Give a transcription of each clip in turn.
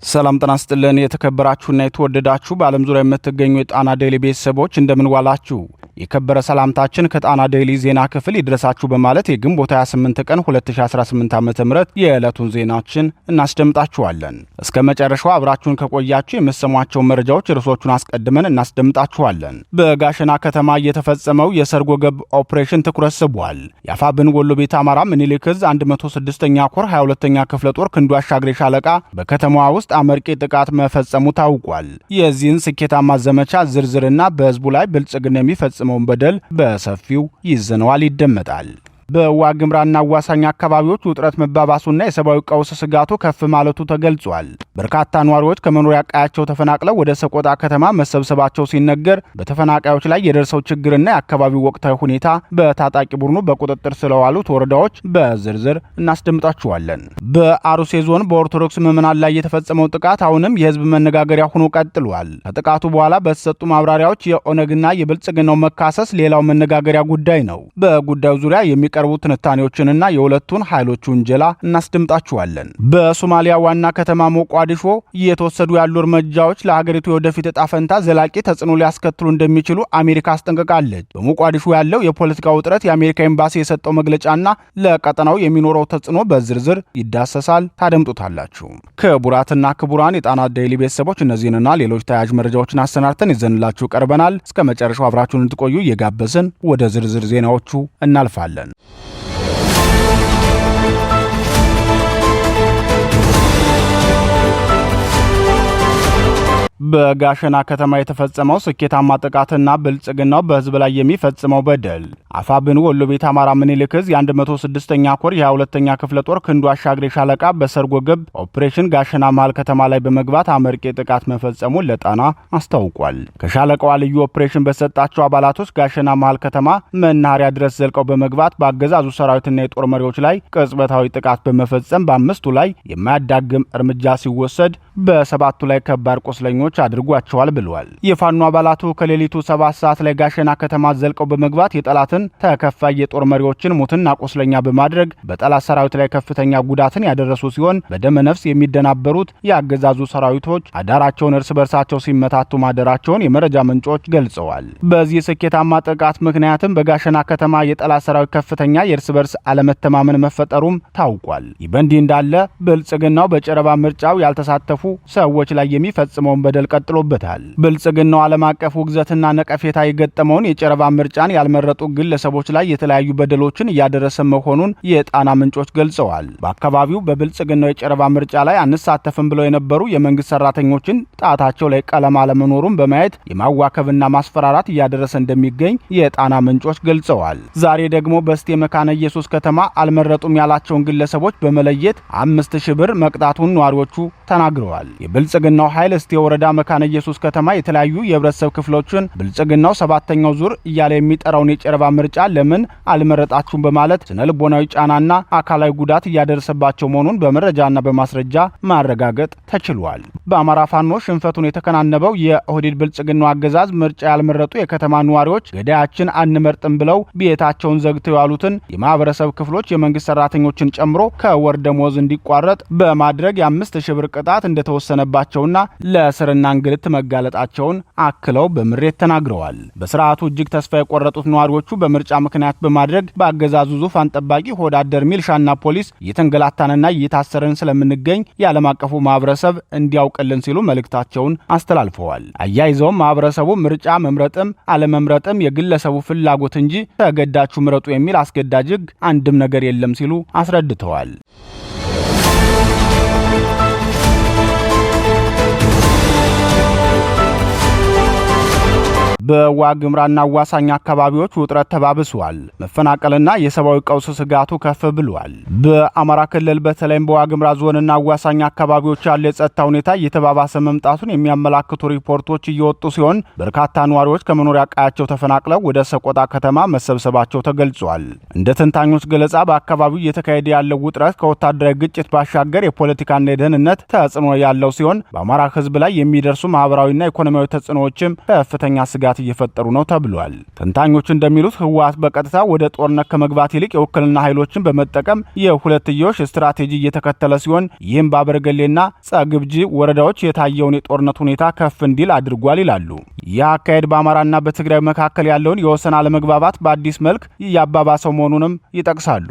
ሰላም ጤና ይስጥልን የተከበራችሁና የተወደዳችሁ በዓለም ዙሪያ የምትገኙ የጣና ዴይሊ ቤተሰቦች እንደምን ዋላችሁ። የከበረ ሰላምታችን ከጣና ዴይሊ ዜና ክፍል ይድረሳችሁ በማለት የግንቦት 28 ቀን 2018 ዓ.ም የዕለቱን ዜናችን እናስደምጣችኋለን። እስከ መጨረሻው አብራችሁን ከቆያችሁ የምትሰሟቸው መረጃዎች ርዕሶቹን አስቀድመን እናስደምጣችኋለን። በጋሸና ከተማ እየተፈጸመው የሰርጎ ገብ ኦፕሬሽን ትኩረት ስቧል። የአፋብን ወሎ ቤተ አማራ ምኒልክ ዕዝ 106ኛ ኮር 22ኛ ክፍለ ጦር ክንዱ አሻግሬ ሻለቃ በከተማዋ ውስጥ አመርቂ ጥቃት መፈጸሙ ታውቋል። የዚህን ስኬታማ ዘመቻ ዝርዝርና በህዝቡ ላይ ብልጽግና የሚፈጽመውን በደል በሰፊው ይዘነዋል ይደመጣል። በዋግምራና አዋሳኝ አካባቢዎች ውጥረት መባባሱና የሰብአዊ ቀውስ ስጋቱ ከፍ ማለቱ ተገልጿል። በርካታ ነዋሪዎች ከመኖሪያ ቀያቸው ተፈናቅለው ወደ ሰቆጣ ከተማ መሰብሰባቸው ሲነገር በተፈናቃዮች ላይ የደረሰው ችግርና የአካባቢው ወቅታዊ ሁኔታ በታጣቂ ቡድኑ በቁጥጥር ስለዋሉት ወረዳዎች በዝርዝር እናስደምጣችኋለን። በአሩሴ ዞን በኦርቶዶክስ ምዕመናን ላይ የተፈጸመው ጥቃት አሁንም የህዝብ መነጋገሪያ ሆኖ ቀጥሏል። ከጥቃቱ በኋላ በተሰጡ ማብራሪያዎች የኦነግና የብልጽግናው መካሰስ ሌላው መነጋገሪያ ጉዳይ ነው። በጉዳዩ ዙሪያ የሚቀርቡ ትንታኔዎችንና የሁለቱን ኃይሎች ውንጀላ እናስደምጣችኋለን። በሶማሊያ ዋና ከተማ ሞቃዲሾ እየተወሰዱ ያሉ እርምጃዎች ለሀገሪቱ የወደፊት ዕጣ ፈንታ ዘላቂ ተጽዕኖ ሊያስከትሉ እንደሚችሉ አሜሪካ አስጠንቅቃለች። በሞቃዲሾ ያለው የፖለቲካ ውጥረት የአሜሪካ ኤምባሲ የሰጠው መግለጫና ለቀጠናው የሚኖረው ተጽዕኖ በዝርዝር ይዳሰሳል። ታደምጡታላችሁ። ክቡራትና ክቡራን የጣና ዴይሊ ቤተሰቦች እነዚህንና ሌሎች ተያያዥ መረጃዎችን አሰናድተን ይዘንላችሁ ቀርበናል። እስከ መጨረሻው አብራችሁን እንድትቆዩ እየጋበዝን ወደ ዝርዝር ዜናዎቹ እናልፋለን። በጋሸና ከተማ የተፈጸመው ስኬታማ ጥቃትና ብልጽግናው በህዝብ ላይ የሚፈጽመው በደል አፋብን ወሎ ቤተ አማራ ምኒልክ ዕዝ የ106ኛ ኮር የ22ኛ ክፍለ ጦር ክንዱ አሻግሬ ሻለቃ በሰርጎ ገብ ኦፕሬሽን ጋሸና መሃል ከተማ ላይ በመግባት አመርቂ ጥቃት መፈጸሙን ለጣና አስታውቋል። ከሻለቃዋ ልዩ ኦፕሬሽን በተሰጣቸው አባላቶች ጋሸና መሃል ከተማ መናኸሪያ ድረስ ዘልቀው በመግባት በአገዛዙ ሰራዊትና የጦር መሪዎች ላይ ቅጽበታዊ ጥቃት በመፈጸም በአምስቱ ላይ የማያዳግም እርምጃ ሲወሰድ በሰባቱ ላይ ከባድ ቁስለኞች አድርጓቸዋል ብለዋል። የፋኖ አባላቱ ከሌሊቱ 7 ሰዓት ላይ ጋሸና ከተማ ዘልቀው በመግባት የጠላትን ተከፋይ የጦር መሪዎችን ሙትና ቁስለኛ በማድረግ በጠላት ሰራዊት ላይ ከፍተኛ ጉዳትን ያደረሱ ሲሆን በደመ ነፍስ የሚደናበሩት የአገዛዙ ሰራዊቶች አዳራቸውን እርስ በርሳቸው ሲመታቱ ማደራቸውን የመረጃ ምንጮች ገልጸዋል። በዚህ ስኬታማ ጥቃት ምክንያትም በጋሸና ከተማ የጠላት ሰራዊት ከፍተኛ የእርስ በርስ አለመተማመን መፈጠሩም ታውቋል። ይህ በእንዲህ እንዳለ ብልጽግናው በጨረባ ምርጫው ያልተሳተፉ ሰዎች ላይ የሚፈጽመውን በደል ቀጥሎበታል። ብልጽግናው ዓለም አቀፍ ውግዘትና ነቀፌታ የገጠመውን የጨረባ ምርጫን ያልመረጡ ግለሰቦች ላይ የተለያዩ በደሎችን እያደረሰ መሆኑን የጣና ምንጮች ገልጸዋል። በአካባቢው በብልጽግናው የጨረባ ምርጫ ላይ አንሳተፍም ብለው የነበሩ የመንግስት ሰራተኞችን ጣታቸው ላይ ቀለም አለመኖሩን በማየት የማዋከብና ማስፈራራት እያደረሰ እንደሚገኝ የጣና ምንጮች ገልጸዋል። ዛሬ ደግሞ በስቴ መካነ ኢየሱስ ከተማ አልመረጡም ያላቸውን ግለሰቦች በመለየት 5000 ብር መቅጣቱን ነዋሪዎቹ ተናግረዋል። የብልጽግናው ኃይል እስቴ ወረዳ መካነ ኢየሱስ ከተማ የተለያዩ የህብረተሰብ ክፍሎችን ብልጽግናው 7ኛው ዙር እያለ የሚጠራውን የጨረባ ምርጫ ለምን አልመረጣችሁም በማለት ስነልቦናዊ ጫናና አካላዊ ጉዳት እያደረሰባቸው መሆኑን በመረጃና በማስረጃ ማረጋገጥ ተችሏል። በአማራ ፋኖ ሽንፈቱን የተከናነበው የኦህዴድ ብልጽግናው አገዛዝ ምርጫ ያልመረጡ የከተማ ነዋሪዎች ገዳያችን አንመርጥም ብለው ቤታቸውን ዘግተው ያሉትን የማህበረሰብ ክፍሎች የመንግስት ሰራተኞችን ጨምሮ ከወር ደሞዝ እንዲቋረጥ በማድረግ የ5000 ብር ቅጣት እንደተወሰነባቸውና ለእስርና እንግልት መጋለጣቸውን አክለው በምሬት ተናግረዋል። በስርዓቱ እጅግ ተስፋ የቆረጡት ነዋሪዎቹ በምርጫ ምክንያት በማድረግ በአገዛዙ ዙፋን ጠባቂ ሆዳደር ሚልሻና ፖሊስ እየተንገላታንና እየታሰረን ስለምንገኝ የዓለም አቀፉ ማህበረሰብ እንዲያውቅልን ሲሉ መልእክታቸውን አስተላልፈዋል። አያይዘውም ማህበረሰቡ ምርጫ መምረጥም አለመምረጥም የግለሰቡ ፍላጎት እንጂ ተገዳችሁ ምረጡ የሚል አስገዳጅ ሕግ አንድም ነገር የለም ሲሉ አስረድተዋል። በዋግምራና አዋሳኝ አካባቢዎች ውጥረት ተባብሷል። መፈናቀልና የሰብአዊ ቀውስ ስጋቱ ከፍ ብሏል። በአማራ ክልል በተለይም በዋግምራ ዞንና አዋሳኝ አካባቢዎች ያለ የጸጥታ ሁኔታ እየተባባሰ መምጣቱን የሚያመላክቱ ሪፖርቶች እየወጡ ሲሆን በርካታ ነዋሪዎች ከመኖሪያ ቀያቸው ተፈናቅለው ወደ ሰቆጣ ከተማ መሰብሰባቸው ተገልጿል። እንደ ተንታኞች ገለጻ በአካባቢው እየተካሄደ ያለው ውጥረት ከወታደራዊ ግጭት ባሻገር የፖለቲካና የደህንነት ተጽዕኖ ያለው ሲሆን በአማራ ሕዝብ ላይ የሚደርሱ ማህበራዊና ኢኮኖሚያዊ ተጽዕኖዎችም ከፍተኛ ስጋት ስጋት እየፈጠሩ ነው ተብሏል። ተንታኞች እንደሚሉት ህወሓት በቀጥታ ወደ ጦርነት ከመግባት ይልቅ የውክልና ኃይሎችን በመጠቀም የሁለትዮሽ ስትራቴጂ እየተከተለ ሲሆን ይህም በአበርገሌና ጸግብጂ ወረዳዎች የታየውን የጦርነት ሁኔታ ከፍ እንዲል አድርጓል ይላሉ። ይህ አካሄድ በአማራና በትግራይ መካከል ያለውን የወሰን አለመግባባት በአዲስ መልክ እያባባሰው መሆኑንም ይጠቅሳሉ።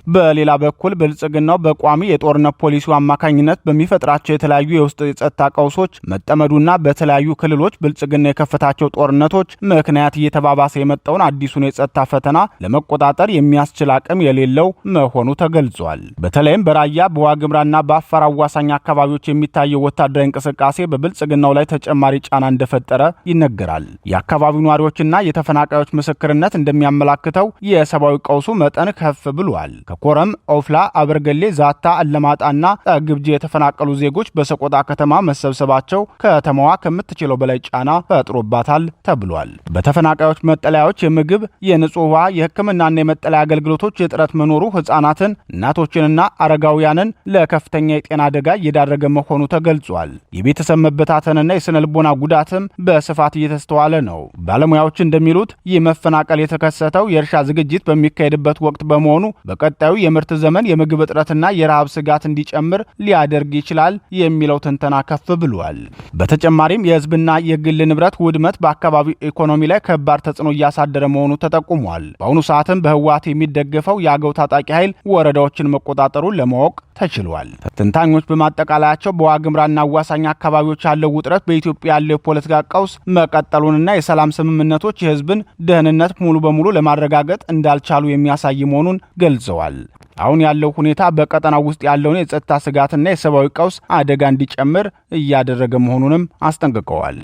በሌላ በኩል ብልጽግናው በቋሚ የጦርነት ፖሊሲው አማካኝነት በሚፈጥራቸው የተለያዩ የውስጥ የጸጥታ ቀውሶች መጠመዱና በተለያዩ ክልሎች ብልጽግና የከፈታቸው ጦርነቶች ምክንያት እየተባባሰ የመጣውን አዲሱን የጸጥታ ፈተና ለመቆጣጠር የሚያስችል አቅም የሌለው መሆኑ ተገልጿል። በተለይም በራያ በዋግምራና በአፋር አዋሳኝ አካባቢዎች የሚታየው ወታደራዊ እንቅስቃሴ በብልጽግናው ላይ ተጨማሪ ጫና እንደፈጠረ ይነገራል። የአካባቢው ነዋሪዎችና የተፈናቃዮች ምስክርነት እንደሚያመላክተው የሰብአዊ ቀውሱ መጠን ከፍ ብሏል። ከኮረም፣ ኦፍላ፣ አበርገሌ፣ ዛታ፣ አለማጣና ግብጂ የተፈናቀሉ ዜጎች በሰቆጣ ከተማ መሰብሰባቸው ከተማዋ ከምትችለው በላይ ጫና ፈጥሮባታል ተብሏል። በተፈናቃዮች መጠለያዎች የምግብ፣ የንጹህ ውሃ፣ የሕክምናና የመጠለያ አገልግሎቶች እጥረት መኖሩ ሕፃናትን፣ እናቶችንና አረጋውያንን ለከፍተኛ የጤና አደጋ እየዳረገ መሆኑ ተገልጿል። የቤተሰብ መበታተንና የስነ ልቦና ጉዳትም በስፋት እየተስተዋለ ነው። ባለሙያዎች እንደሚሉት ይህ መፈናቀል የተከሰተው የእርሻ ዝግጅት በሚካሄድበት ወቅት በመሆኑ በቀጣዩ የምርት ዘመን የምግብ እጥረትና የረሃብ ስጋት እንዲጨምር ሊያደርግ ይችላል የሚለው ትንተና ከፍ ብሏል። በተጨማሪም የህዝብና የግል ንብረት ውድመት በአካባቢው ኢኮኖሚ ላይ ከባድ ተጽዕኖ እያሳደረ መሆኑ ተጠቁሟል። በአሁኑ ሰዓትም በህወሓት የሚደገፈው የአገው ታጣቂ ኃይል ወረዳዎችን መቆጣጠሩን ለማወቅ ተችሏል። ተንታኞች በማጠቃለያቸው በዋግምራና አዋሳኝ አካባቢዎች ያለው ውጥረት በኢትዮጵያ ያለው የፖለቲካ ቀውስ መቀጠሉንና የሰላም ስምምነቶች የህዝብን ደህንነት ሙሉ በሙሉ ለማረጋገጥ እንዳልቻሉ የሚያሳይ መሆኑን ገልጸዋል። አሁን ያለው ሁኔታ በቀጠናው ውስጥ ያለውን የጸጥታ ስጋትና የሰብአዊ ቀውስ አደጋ እንዲጨምር እያደረገ መሆኑንም አስጠንቅቀዋል።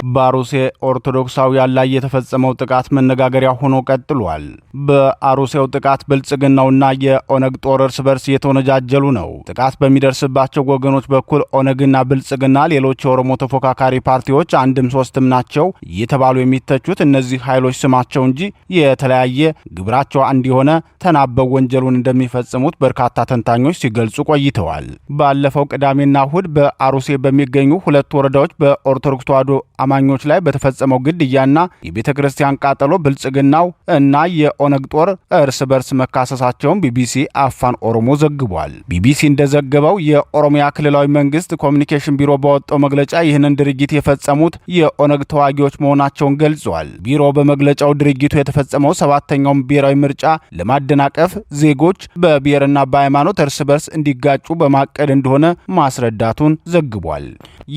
በአሩሴ ኦርቶዶክሳውያን ላይ የተፈጸመው ጥቃት መነጋገሪያ ሆኖ ቀጥሏል። በአሩሴው ጥቃት ብልጽግናውና የኦነግ ጦር እርስ በርስ እየተወነጃጀሉ ነው። ጥቃት በሚደርስባቸው ወገኖች በኩል ኦነግና ብልጽግና፣ ሌሎች የኦሮሞ ተፎካካሪ ፓርቲዎች አንድም ሶስትም ናቸው እየተባሉ የሚተቹት እነዚህ ኃይሎች ስማቸው እንጂ የተለያየ ግብራቸው አንድ የሆነ ተናበው ወንጀሉን እንደሚፈጽሙት በርካታ ተንታኞች ሲገልጹ ቆይተዋል። ባለፈው ቅዳሜና እሁድ በአሩሴ በሚገኙ ሁለት ወረዳዎች በኦርቶዶክስ ተዋሕዶ አማኞች ላይ በተፈጸመው ግድያና የቤተ ክርስቲያን ቃጠሎ ብልጽግናው እና የኦነግ ጦር እርስ በርስ መካሰሳቸውን ቢቢሲ አፋን ኦሮሞ ዘግቧል። ቢቢሲ እንደዘገበው የኦሮሚያ ክልላዊ መንግስት ኮሚኒኬሽን ቢሮ ባወጣው መግለጫ ይህንን ድርጊት የፈጸሙት የኦነግ ተዋጊዎች መሆናቸውን ገልጿል። ቢሮ በመግለጫው ድርጊቱ የተፈጸመው ሰባተኛውን ብሔራዊ ምርጫ ለማደናቀፍ ዜጎች በብሔርና በሃይማኖት እርስ በርስ እንዲጋጩ በማቀድ እንደሆነ ማስረዳቱን ዘግቧል።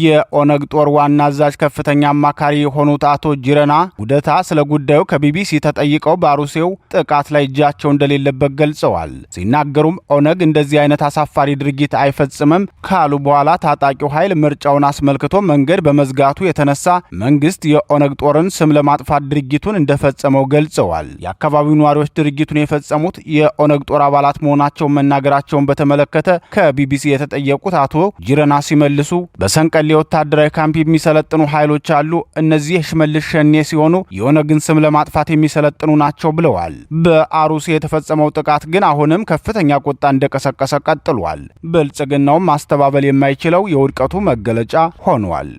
የኦነግ ጦር ዋና አዛዥ ከፍተኛ አማካሪ የሆኑት አቶ ጅረና ጉደታ ስለ ጉዳዩ ከቢቢሲ ተጠይቀው በአሩሴው ጥቃት ላይ እጃቸው እንደሌለበት ገልጸዋል። ሲናገሩም ኦነግ እንደዚህ አይነት አሳፋሪ ድርጊት አይፈጽምም ካሉ በኋላ ታጣቂው ኃይል ምርጫውን አስመልክቶ መንገድ በመዝጋቱ የተነሳ መንግስት የኦነግ ጦርን ስም ለማጥፋት ድርጊቱን እንደፈጸመው ገልጸዋል። የአካባቢው ነዋሪዎች ድርጊቱን የፈጸሙት የኦነግ ጦር አባላት መሆናቸውን መናገራቸውን በተመለከተ ከቢቢሲ የተጠየቁት አቶ ጅረና ሲመልሱ በሰንቀሌ ወታደራዊ ካምፕ የሚሰለጥኑ ኃይሎች አሉ። እነዚህ የሽመልስ ሸኔ ሲሆኑ የኦነግን ስም ለማጥፋት የሚሰለጥኑ ናቸው ብለዋል። በአሩሴ የተፈጸመው ጥቃት ግን አሁንም ከፍተኛ ቁጣ እንደቀሰቀሰ ቀጥሏል። ብልጽግናውም ማስተባበል የማይችለው የውድቀቱ መገለጫ ሆኗል።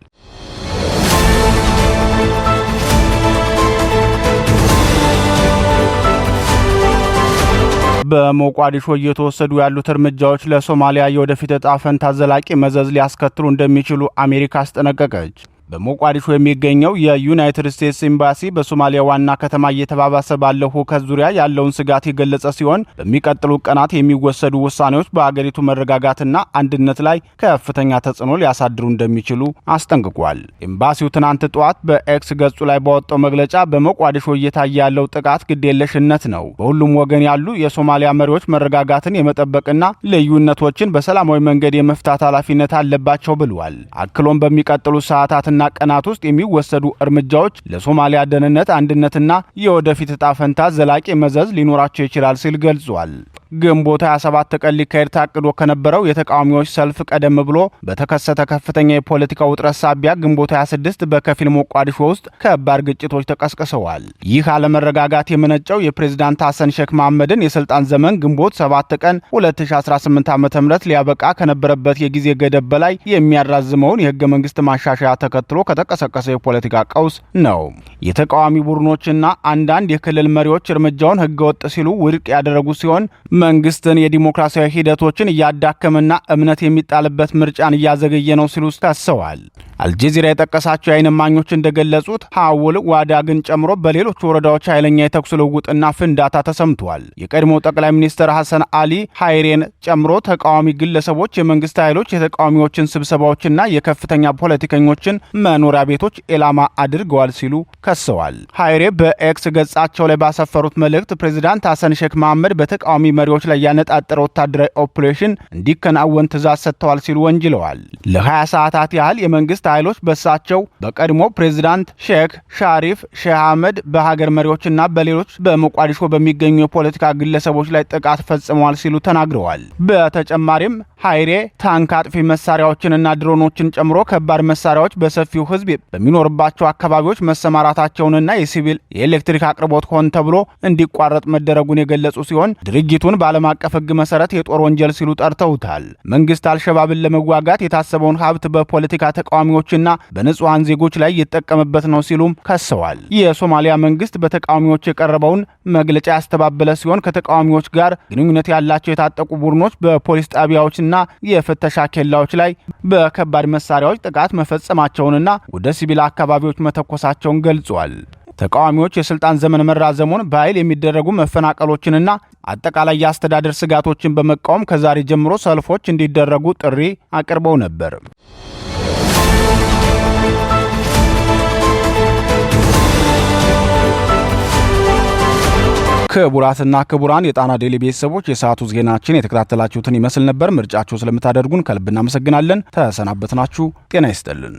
በሞቃዲሾ እየተወሰዱ ያሉት እርምጃዎች ለሶማሊያ የወደፊት ዕጣ ፈንታ ዘላቂ መዘዝ ሊያስከትሉ እንደሚችሉ አሜሪካ አስጠነቀቀች። በሞቃዲሾ የሚገኘው የዩናይትድ ስቴትስ ኤምባሲ በሶማሊያ ዋና ከተማ እየተባባሰ ባለው ሁከት ዙሪያ ያለውን ስጋት የገለጸ ሲሆን በሚቀጥሉ ቀናት የሚወሰዱ ውሳኔዎች በአገሪቱ መረጋጋትና አንድነት ላይ ከፍተኛ ተጽዕኖ ሊያሳድሩ እንደሚችሉ አስጠንቅቋል። ኤምባሲው ትናንት ጠዋት በኤክስ ገጹ ላይ ባወጣው መግለጫ በሞቃዲሾ እየታየ ያለው ጥቃት ግዴለሽነት ነው፣ በሁሉም ወገን ያሉ የሶማሊያ መሪዎች መረጋጋትን የመጠበቅና ልዩነቶችን በሰላማዊ መንገድ የመፍታት ኃላፊነት አለባቸው ብሏል። አክሎም በሚቀጥሉ ሰዓታት ሳምንታትና ቀናት ውስጥ የሚወሰዱ እርምጃዎች ለሶማሊያ ደህንነት፣ አንድነትና የወደፊት ዕጣ ፈንታ ዘላቂ መዘዝ ሊኖራቸው ይችላል ሲል ገልጿል። ግንቦት 27 ቀን ሊካሄድ ታቅዶ ከነበረው የተቃዋሚዎች ሰልፍ ቀደም ብሎ በተከሰተ ከፍተኛ የፖለቲካ ውጥረት ሳቢያ ግንቦት 26 በከፊል ሞቃዲሾ ውስጥ ከባድ ግጭቶች ተቀስቅሰዋል። ይህ አለመረጋጋት የመነጨው የፕሬዝዳንት ሐሰን ሼክ መሐመድን የስልጣን ዘመን ግንቦት 7 ቀን 2018 ዓ.ም ሊያበቃ ከነበረበት የጊዜ ገደብ በላይ የሚያራዝመውን የህገ መንግስት ማሻሻያ ተከትሎ ከተቀሰቀሰ የፖለቲካ ቀውስ ነው። የተቃዋሚ ቡድኖችና አንዳንድ የክልል መሪዎች እርምጃውን ህገወጥ ሲሉ ውድቅ ያደረጉ ሲሆን መንግስትን የዲሞክራሲያዊ ሂደቶችን እያዳከመና እምነት የሚጣልበት ምርጫን እያዘገየ ነው ሲሉ ከሰዋል። አልጀዚራ የጠቀሳቸው የዓይን እማኞች እንደገለጹት ሐውል ዋዳግን ጨምሮ በሌሎች ወረዳዎች ኃይለኛ የተኩስ ልውውጥና ፍንዳታ ተሰምቷል። የቀድሞው ጠቅላይ ሚኒስትር ሐሰን አሊ ሃይሬን ጨምሮ ተቃዋሚ ግለሰቦች የመንግስት ኃይሎች የተቃዋሚዎችን ስብሰባዎችና የከፍተኛ ፖለቲከኞችን መኖሪያ ቤቶች ኢላማ አድርገዋል ሲሉ ከሰዋል። ሃይሬ በኤክስ ገጻቸው ላይ ባሰፈሩት መልእክት ፕሬዝዳንት ሐሰን ሼክ መሐመድ በተቃዋሚ መሪዎች ላይ ያነጣጠረ ወታደራዊ ኦፕሬሽን እንዲከናወን ትዕዛዝ ሰጥተዋል ሲሉ ወንጅለዋል። ለ20 ሰዓታት ያህል የመንግስት ኃይሎች በሳቸው በቀድሞ ፕሬዝዳንት ሼክ ሻሪፍ ሼህ አህመድ በሀገር መሪዎችና በሌሎች በሞቃዲሾ በሚገኙ የፖለቲካ ግለሰቦች ላይ ጥቃት ፈጽመዋል ሲሉ ተናግረዋል። በተጨማሪም ሃይሬ ታንክ አጥፊ መሳሪያዎችንና ድሮኖችን ጨምሮ ከባድ መሳሪያዎች በሰፊው ህዝብ በሚኖርባቸው አካባቢዎች መሰማራታቸውንና የሲቪል የኤሌክትሪክ አቅርቦት ሆን ተብሎ እንዲቋረጥ መደረጉን የገለጹ ሲሆን ድርጊቱን በዓለም አቀፍ ህግ መሰረት የጦር ወንጀል ሲሉ ጠርተውታል። መንግስት አልሸባብን ለመዋጋት የታሰበውን ሀብት በፖለቲካ ተቃዋሚዎችና በንጹሃን ዜጎች ላይ እየተጠቀመበት ነው ሲሉም ከሰዋል። የሶማሊያ መንግስት በተቃዋሚዎች የቀረበውን መግለጫ ያስተባበለ ሲሆን ከተቃዋሚዎች ጋር ግንኙነት ያላቸው የታጠቁ ቡድኖች በፖሊስ ጣቢያዎችና የፍተሻ ኬላዎች ላይ በከባድ መሳሪያዎች ጥቃት መፈጸማቸውንና ወደ ሲቪል አካባቢዎች መተኮሳቸውን ገልጿል። ተቃዋሚዎች የስልጣን ዘመን መራዘሙን፣ በኃይል የሚደረጉ መፈናቀሎችንና አጠቃላይ የአስተዳደር ስጋቶችን በመቃወም ከዛሬ ጀምሮ ሰልፎች እንዲደረጉ ጥሪ አቅርበው ነበር። ክቡራትና ክቡራን የጣና ዴሊ ቤተሰቦች የሰዓቱ ዜናችን የተከታተላችሁትን ይመስል ነበር። ምርጫችሁ ስለምታደርጉን ከልብ እናመሰግናለን። ተሰናበትናችሁ። ጤና ይስጥልን።